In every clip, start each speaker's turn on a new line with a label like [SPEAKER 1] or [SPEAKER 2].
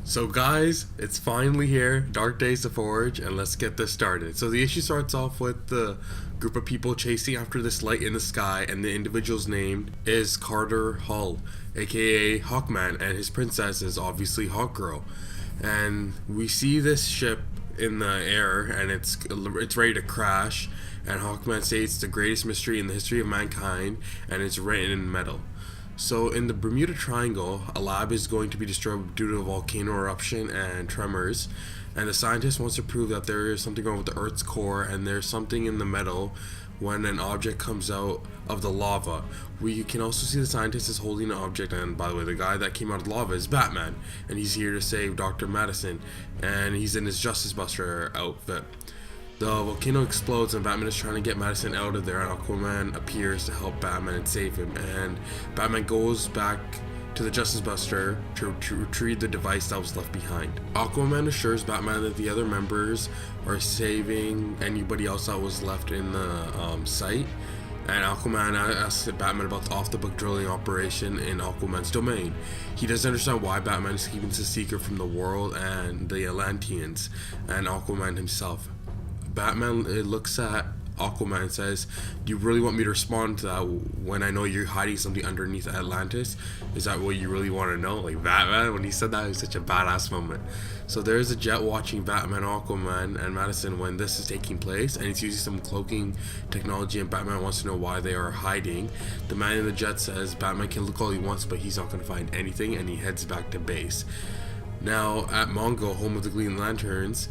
[SPEAKER 1] So guys, it's finally here, Dark Days of Forge, and let's get this started. So the issue starts off with the group of people chasing after this light in the sky, and the individual's name is Carter Hull, aka Hawkman, and his princess is obviously Hawkgirl. And we see this ship in the air, and it's ready to crash, and Hawkman says it's the greatest mystery in the history of mankind, and it's written in metal. So in the Bermuda Triangle, a lab is going to be destroyed due to a volcano eruption and tremors, and the scientist wants to prove that there is something wrong with the Earth's core and there's something in the metal when an object comes out of the lava. We can also see the scientist is holding an object, and by the way, the guy that came out of the lava is Batman, and he's here to save Dr. Madison, and he's in his Justice Buster outfit. The volcano explodes and Batman is trying to get Madison out of there, and Aquaman appears to help Batman and save him, and Batman goes back to the Justice Buster to retrieve the device that was left behind. Aquaman assures Batman that the other members are saving anybody else that was left in the site, and Aquaman asks Batman about the off-the-book drilling operation in Aquaman's domain. He doesn't understand why Batman is keeping this a secret from the world and the Atlanteans and Aquaman himself. Batman looks at Aquaman and says, "Do you really want me to respond to that when I know you're hiding something underneath Atlantis? Is that what you really want to know?" Like, Batman, when he said that, it was such a badass moment. So there's a jet watching Batman, Aquaman, and Madison when this is taking place, and he's using some cloaking technology, and Batman wants to know why they are hiding. The man in the jet says Batman can look all he wants, but he's not going to find anything, and he heads back to base. Now, at Mongo, home of the Green Lanterns,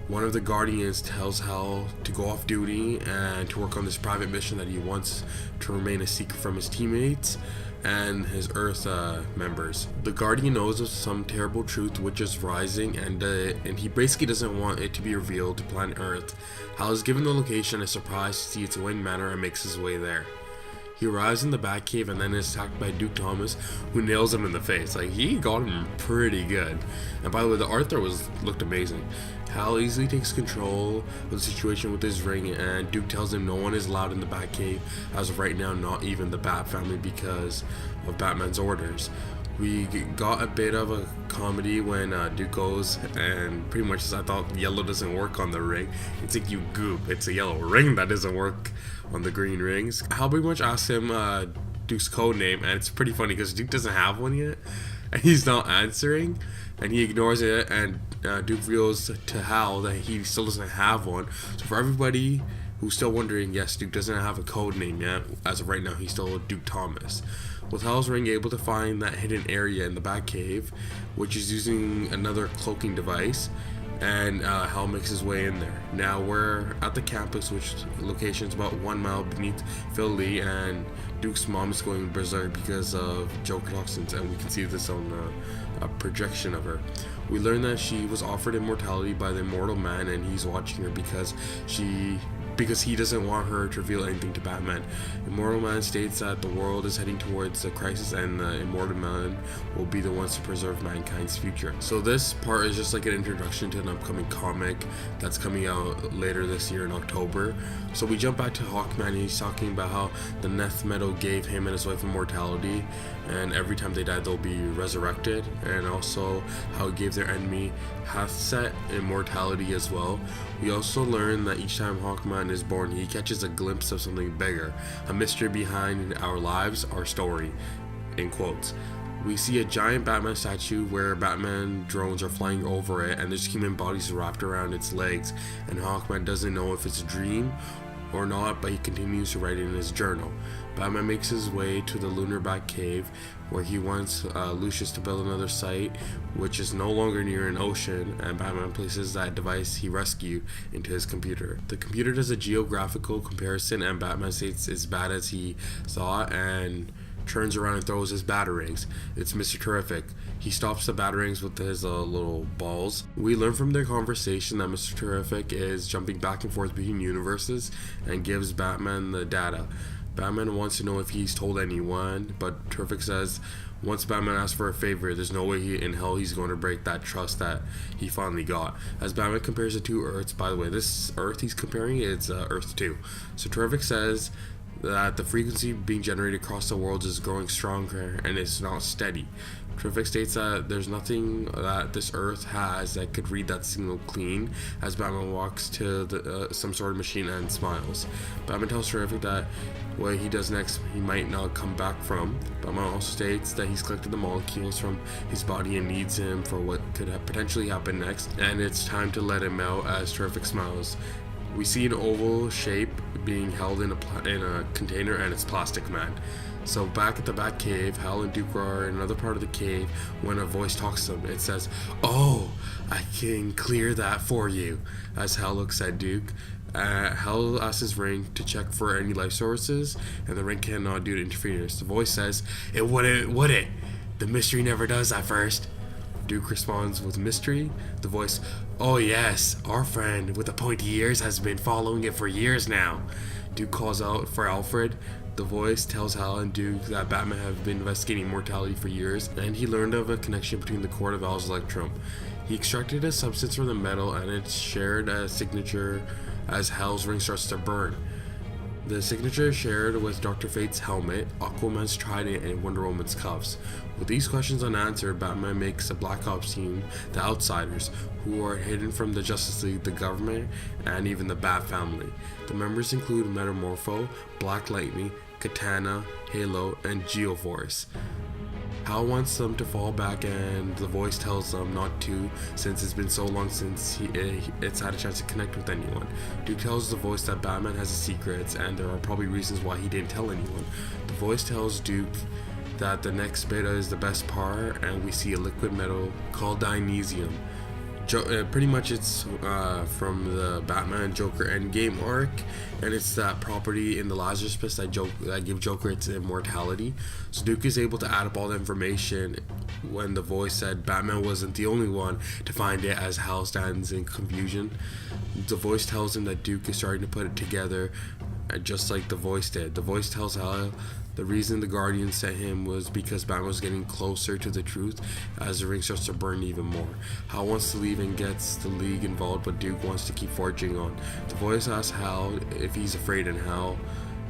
[SPEAKER 1] one of the Guardians tells Hal to go off duty and to work on this private mission that he wants to remain a secret from his teammates and his Earth members. The Guardian knows of some terrible truth which is rising, and he basically doesn't want it to be revealed to planet Earth. Hal is given the location and is surprised to see it's Wayne Manor and makes his way there. He arrives in the Batcave and then is attacked by Duke Thomas, who nails him in the face. Like, he got him pretty good. And by the way, the art there looked amazing. Hal easily takes control of the situation with his ring, and Duke tells him no one is allowed in the Batcave as of right now, not even the Bat family, because of Batman's orders. We got a bit of a comedy when Duke goes and pretty much I thought yellow doesn't work on the ring. It's like, you goop, it's a yellow ring that doesn't work on the green rings. Hal pretty much asks him Duke's code name, and it's pretty funny because Duke doesn't have one yet, and he's not answering, and he ignores it, and Duke reveals to Hal that he still doesn't have one. So for everybody who's still wondering, yes, Duke doesn't have a code name yet. As of right now, he's still Duke Thomas. With Hal's ring able to find that hidden area in the Batcave, which is using another cloaking device, and Hal makes his way in there. Now we're at the campus, which location is about 1 mile beneath Philly, and Duke's mom is going berserk because of Joker toxins, and we can see this on a projection of her. We learn that she was offered immortality by the immortal man, and he's watching her because he doesn't want her to reveal anything to Batman. Immortal Man states that the world is heading towards a crisis, and the Immortal Man will be the ones to preserve mankind's future. So this part is just like an introduction to an upcoming comic that's coming out later this year in October. So we jump back to Hawkman, and he's talking about how the Neth metal gave him and his wife immortality, and every time they die they'll be resurrected, and also how it gave their enemy Hathset immortality as well. We also learn that each time Hawkman is born, he catches a glimpse of something bigger, a mystery behind our lives, our story, in quotes. We see a giant Batman statue where Batman drones are flying over it, and there's human bodies wrapped around its legs, and Hawkman doesn't know if it's a dream or not, but he continues to write it in his journal. Batman makes his way to the lunar Batcave, where he wants Lucius to build another site, which is no longer near an ocean, and Batman places that device he rescued into his computer. The computer does a geographical comparison, and Batman states it's bad as he thought, and turns around and throws his batarangs. It's Mr. Terrific. He stops the batarangs with his little balls. We learn from their conversation that Mr. Terrific is jumping back and forth between universes and gives Batman the data. Batman wants to know if he's told anyone, but Terrific says once Batman asks for a favor, there's no way in hell he's going to break that trust that he finally got. As Batman compares the two Earths, by the way, this Earth he's comparing is Earth 2. So Terrific says that the frequency being generated across the world is growing stronger and it's not steady. Terrific states that there's nothing that this Earth has that could read that signal clean, as Batman walks to some sort of machine and smiles. Batman tells Terrific that what he does next he might not come back from. Batman also states that he's collected the molecules from his body and needs him for what could potentially happen next, and it's time to let him out as Terrific smiles. We see an oval shape being held in a container, and it's Plastic Man. So back at the Batcave, Hal and Duke are in another part of the cave when a voice talks to them. It says, "Oh, I can clear that for you," as Hal looks at Duke. Hal asks his ring to check for any life sources, and the ring cannot do interference. The voice says, "It wouldn't, would it? The mystery never does at first." Duke responds with mystery. The voice, "Oh yes, our friend with the pointy ears has been following it for years now." Duke calls out for Alfred. The voice tells Hal and Duke that Batman have been investigating mortality for years, and he learned of a connection between the Court of Owl's Electrum. He extracted a substance from the metal, and it shared a signature as Hal's ring starts to burn. The signature is shared with Dr. Fate's helmet, Aquaman's trident, and Wonder Woman's cuffs. With these questions unanswered, Batman makes a Black Ops team, the Outsiders, who are hidden from the Justice League, the government, and even the Bat family. The members include Metamorpho, Black Lightning, Katana, Halo, and Geoforce. Hal wants them to fall back, and the voice tells them not to, since it's been so long since it's had a chance to connect with anyone. Duke tells the voice that Batman has his secrets, and there are probably reasons why he didn't tell anyone. The voice tells Duke that the next beta is the best part, and we see a liquid metal called Dionysium. Pretty much it's from the Batman Joker Endgame arc, and it's that property in the Lazarus Pit that give Joker its immortality. So Duke is able to add up all the information when the voice said Batman wasn't the only one to find it, as Hal stands in confusion. The voice tells him that Duke is starting to put it together, just like the voice did. The voice tells Hal the reason the Guardian sent him was because Batman was getting closer to the truth as the ring starts to burn even more. Hal wants to leave and gets the League involved, but Duke wants to keep forging on. The voice asks Hal if he's afraid, and Hal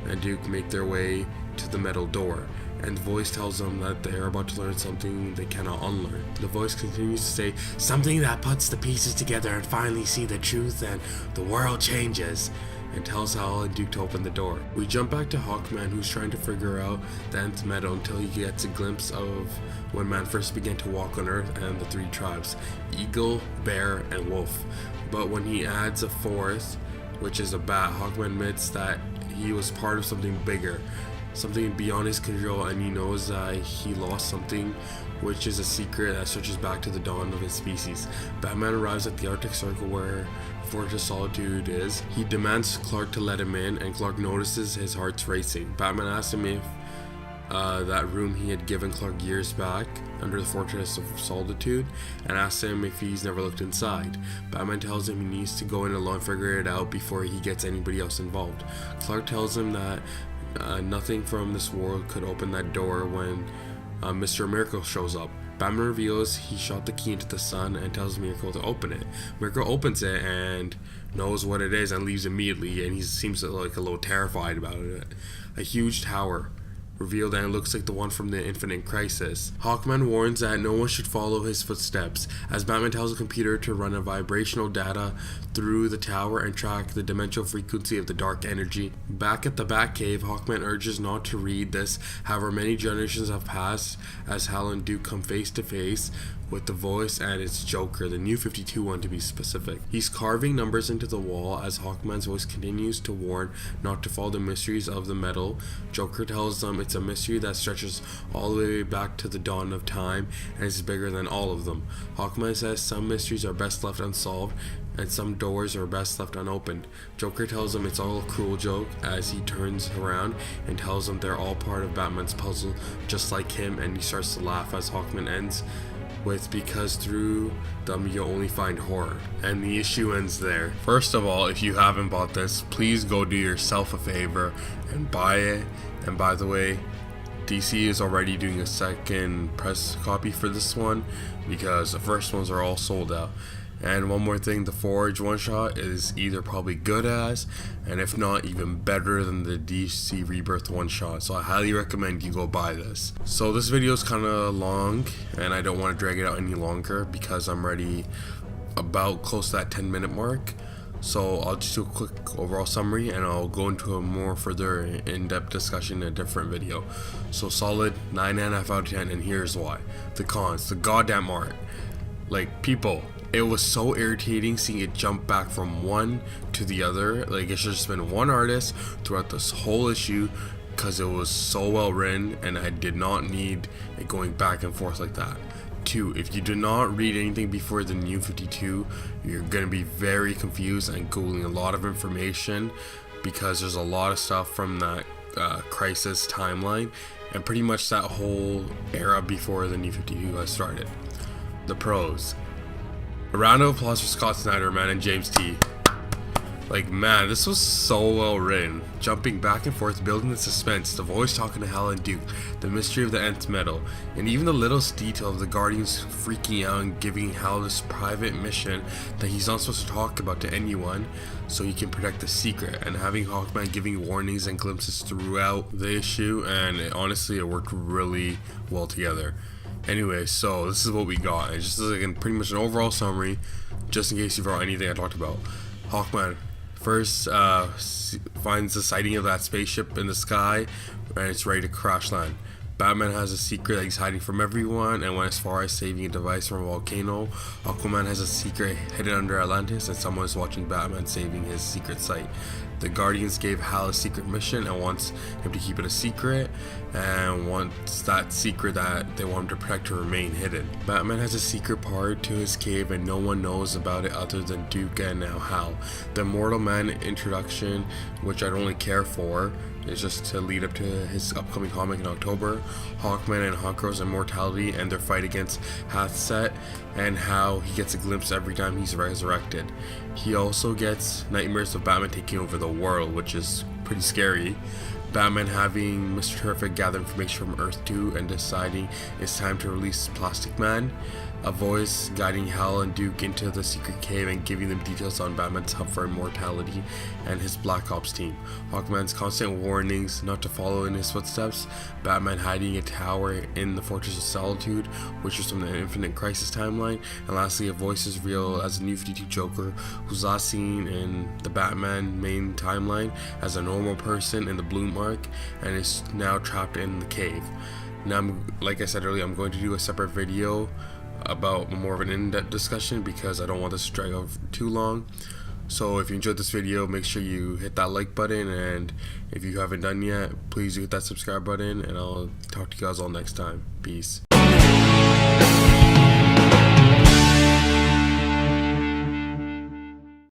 [SPEAKER 1] and Duke make their way to the metal door, and the voice tells them that they are about to learn something they cannot unlearn. The voice continues to say, "Something that puts the pieces together and finally see the truth, and the world changes," and tells Hal and Duke to open the door. We jump back to Hawkman, who's trying to figure out the nth metal until he gets a glimpse of when man first began to walk on Earth and the three tribes, Eagle, Bear, and Wolf. But when he adds a fourth, which is a bat, Hawkman admits that he was part of something bigger, something beyond his control, and he knows that he lost something, which is a secret that stretches back to the dawn of his species. Batman arrives at the Arctic Circle where Fortress Solitude is. He demands Clark to let him in, and Clark notices his heart's racing. Batman asks him if that room he had given Clark years back under the Fortress of Solitude, and asks him if he's never looked inside. Batman tells him he needs to go in alone and figure it out before he gets anybody else involved. Clark tells him that nothing from this world could open that door when Mr. Miracle shows up. Batman reveals he shot the key into the sun and tells Miracle to open it. Miracle opens it and knows what it is and leaves immediately, and he seems like a little terrified about it. A huge tower revealed, and it looks like the one from the Infinite Crisis. Hawkman warns that no one should follow his footsteps, as Batman tells the computer to run a vibrational data through the tower and track the dimensional frequency of the dark energy. Back at the Batcave, Hawkman urges not to read this, however many generations have passed as Hal and Duke come face to face with the voice and its Joker, the New 52 one to be specific. He's carving numbers into the wall as Hawkman's voice continues to warn not to follow the mysteries of the metal. Joker tells them it's a mystery that stretches all the way back to the dawn of time and is bigger than all of them. Hawkman says some mysteries are best left unsolved and some doors are best left unopened. Joker tells them it's all a cruel joke as he turns around and tells them they're all part of Batman's puzzle just like him, and he starts to laugh as Hawkman ends with "because through them you'll only find horror," and the issue ends there. First of all, if you haven't bought this, please go do yourself a favor and buy it. And by the way, DC is already doing a second press copy for this one because the first ones are all sold out. And one more thing, the Forge one-shot is either probably good as, and if not, even better than the DC Rebirth one-shot. So I highly recommend you go buy this. So this video is kind of long, and I don't want to drag it out any longer because I'm already about close to that 10-minute mark. So I'll just do a quick overall summary, and I'll go into a more further in-depth discussion in a different video. So solid 9.5 out of 10, and here's why. The cons, the goddamn art. Like, people, it was so irritating seeing it jump back from one to the other. Like, it should have just been one artist throughout this whole issue because it was so well written, and I did not need it going back and forth like that. 2, if you did not read anything before the New 52, you're going to be very confused and googling a lot of information because there's a lot of stuff from that Crisis timeline and pretty much that whole era before the New 52 has started. The pros. A round of applause for Scott Snyder, man, and James T. Like, man, this was so well written. Jumping back and forth, building the suspense, the voice talking to Hal and Duke, the mystery of the nth metal, and even the littlest detail of the Guardians freaking out and giving Hal this private mission that he's not supposed to talk about to anyone so he can protect the secret, and having Hawkman giving warnings and glimpses throughout the issue, and honestly, it worked really well together. Anyway, so this is what we got. It's just like pretty much an overall summary, just in case you forgot anything I talked about. Hawkman first finds the sighting of that spaceship in the sky, and it's ready to crash land. Batman has a secret that he's hiding from everyone, and went as far as saving a device from a volcano. Aquaman has a secret hidden under Atlantis, and someone is watching Batman saving his secret site. The Guardians gave Hal a secret mission and wants him to keep it a secret, and wants that secret that they want him to protect to remain hidden. Batman has a secret part to his cave, and no one knows about it other than Duke and now Hal. The Immortal Man introduction, which I don't really care for, is just to lead up to his upcoming comic in October. Hawkman and Hawkgirl's immortality and their fight against Hathset, and how he gets a glimpse every time he's resurrected. He also gets nightmares of Batman taking over the world, which is pretty scary. Batman having Mr. Terrific gather information from Earth 2 and deciding it's time to release Plastic Man. A voice guiding Hal and Duke into the secret cave and giving them details on Batman's hunt for immortality and his Black Ops team. Hawkman's constant warnings not to follow in his footsteps. Batman hiding a tower in the Fortress of Solitude, which is from the Infinite Crisis timeline. And lastly, a voice is real as a New 52 Joker, who's last seen in the Batman main timeline as a normal person in the Bloom arc and is now trapped in the cave. Now, like I said earlier, I'm going to do a separate video about more of an in-depth discussion because I don't want this to drag out too long. So if you enjoyed this video, make sure you hit that like button, and if you haven't done yet, please do hit that subscribe button, and I'll talk to you guys all next time. Peace.